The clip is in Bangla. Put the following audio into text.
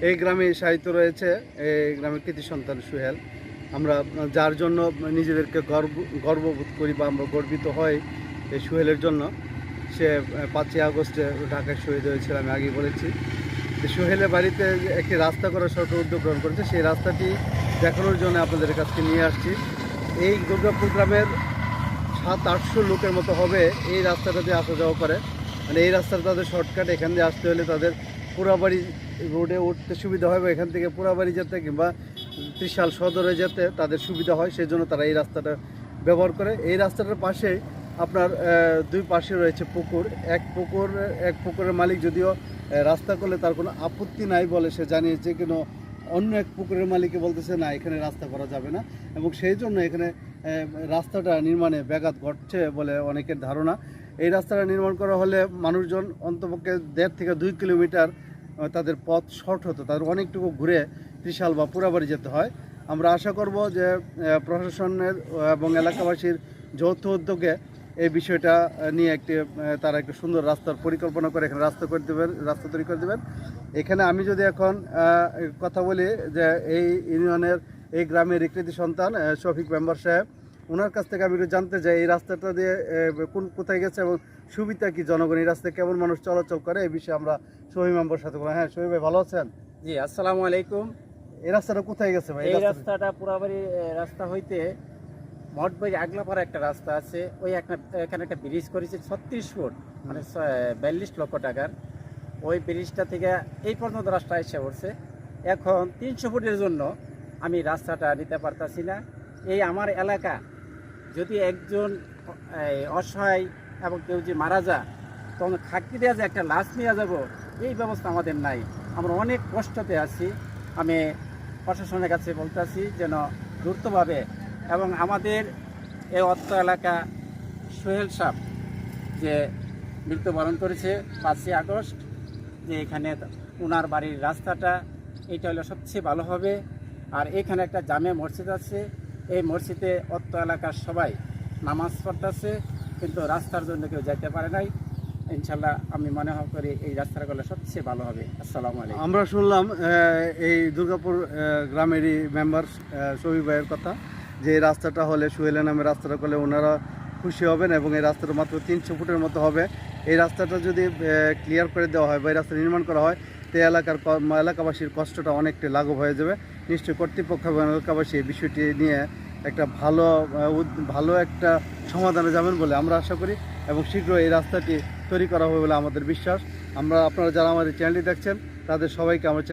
এই গ্রামে সাহিত্য রয়েছে, এই গ্রামের কৃতি সন্তান সোহেল। আমরা যার জন্য নিজেদেরকে গর্ববোধ করি বা আমরা গর্বিত হই এই সোহেলের জন্য। সে 5ই আগস্টে ঢাকায় শহীদ হয়েছিল, আমি আগেই বলেছি। সোহেলের বাড়িতে একটি রাস্তা করার সরকার উদ্যোগ গ্রহণ করেছে, সেই রাস্তাটি দেখানোর জন্য আপনাদের কাছে নিয়ে আসছি। এই দুর্গাপুর গ্রামের 700-800 লোকের মতো হবে এই রাস্তাটা দিয়ে আসা যাওয়া করে। মানে এই রাস্তাটা তাদের শর্টকাট, এখান দিয়ে আসতে হলে তাদের পোড়াবাড়ি রোডে উঠতে সুবিধা হয়, বা এখান থেকে পোড়াবাড়ি যেতে কিংবা ত্রিশাল সদরে যেতে তাদের সুবিধা হয়, সেই জন্য তারা এই রাস্তাটা ব্যবহার করে। এই রাস্তাটার পাশে আপনার দুই পাশে রয়েছে পুকুর। এক পুকুরের মালিক যদিও রাস্তা করলে তার কোনো আপত্তি নাই বলে সে জানিয়েছে, কিন্তু অন্য এক পুকুরের মালিককে বলতেছে না, এখানে রাস্তা করা যাবে না, এবং সেই জন্য এখানে রাস্তাটা নির্মাণে ব্যাঘাত ঘটছে বলে অনেকের ধারণা। এই রাস্তাটা নির্মাণ করা হলে মানুষজন অন্তপক্ষে 1.5 থেকে 2 কিলোমিটার তাদের পথ শর্ট হতো, তাদের অনেকটুকু ঘুরে ত্রিশাল বা পুরাবাড়ি যেতে হয়। আমরা আশা করব যে প্রশাসনের এবং এলাকাবাসীর যৌথ উদ্যোগে এই বিষয়টা নিয়ে তারা একটি সুন্দর রাস্তার পরিকল্পনা করে এখানে রাস্তা তৈরি করে দেবেন। এখানে আমি যদি এখন কথা বলি যে এই ইউনিয়নের এই গ্রামের কৃতি সন্তান শফিক মেম্বার সাহেব, ওনার কাছ থেকে আমি একটু জানতে চাই এই রাস্তাটা দিয়ে কোথায় গেছে এবং সুবিধা কি জনগণ, এই রাস্তায় কেমন মানুষ চলাচল করে, এই বিষয়ে আমরা শফিক মেম্বার সাথে বলবো। হ্যাঁ শফিক ভাই, ভালো আছেন? জি, আসসালামু আলাইকুম। এই রাস্তাটা কোথায় গেছে ভাই? এই রাস্তাটা পুরাবাড়ি রাস্তা হইতে মঠবাড়ি আগলাপাড়া একটা রাস্তা আছে, এখানে একটা ব্রিজ করেছে 36 ফুট, মানে 42 লক্ষ টাকার। ওই ব্রিজটা থেকে এই পর্যন্ত রাস্তা এসে পড়ছে। এখন 300 ফুটের জন্য আমি রাস্তাটা নিতে পারতাছি না। এই আমার এলাকা যদি একজন অসহায় এবং কেউ যে মারা যায়, তখন খাকি দেওয়া যে একটা লাশ নিয়ে যাব, এই ব্যবস্থা আমাদের নাই। আমরা অনেক কষ্টতে আছি। আমি প্রশাসনের কাছে বলতেছি যেন দ্রুতভাবে, এবং আমাদের এই অত্র এলাকা সোহেল সাহেব যে মৃত্যুবরণ করেছে 5ই আগস্ট, যে এখানে ওনার বাড়ির রাস্তাটা এটা হলে সবচেয়ে ভালো হবে। আর এখানে একটা জামে মসজিদ আছে, এই মসজিদে অত্র এলাকার সবাই নামাজ পড়তেছে, কিন্তু রাস্তার জন্য কেউ যাইতে পারে নাই। ইনশাল্লাহ আমি মনে করি এই রাস্তাটা করলে সবচেয়ে ভালো হবে। আসসালামু আলাইকুম। আমরা শুনলাম এই দুর্গাপুর গ্রামেরই মেম্বার শফিক ভাইয়ের কথা, যে এই রাস্তাটা হলে সোহেলের নামে রাস্তাটা করলে ওনারা খুশি হবেন, এবং এই রাস্তাটা মাত্র 300 ফুটের মতো হবে। এই রাস্তাটা যদি ক্লিয়ার করে দেওয়া হয় বা এই রাস্তা নির্মাণ করা হয়, তো এলাকাবাসীর কষ্টটা অনেকটা লাঘব হয়ে যাবে। নিশ্চয়ই কর্তৃপক্ষ এবং এলাকাবাসী এই বিষয়টি নিয়ে একটা ভালো একটা সমাধানে যাবেন বলে আমরা আশা করি, এবং শীঘ্রই এই রাস্তাটি তৈরি করা হবে বলে আমাদের বিশ্বাস। আপনারা যারা আমাদের চ্যানেলটি দেখছেন তাদের সবাইকে আমার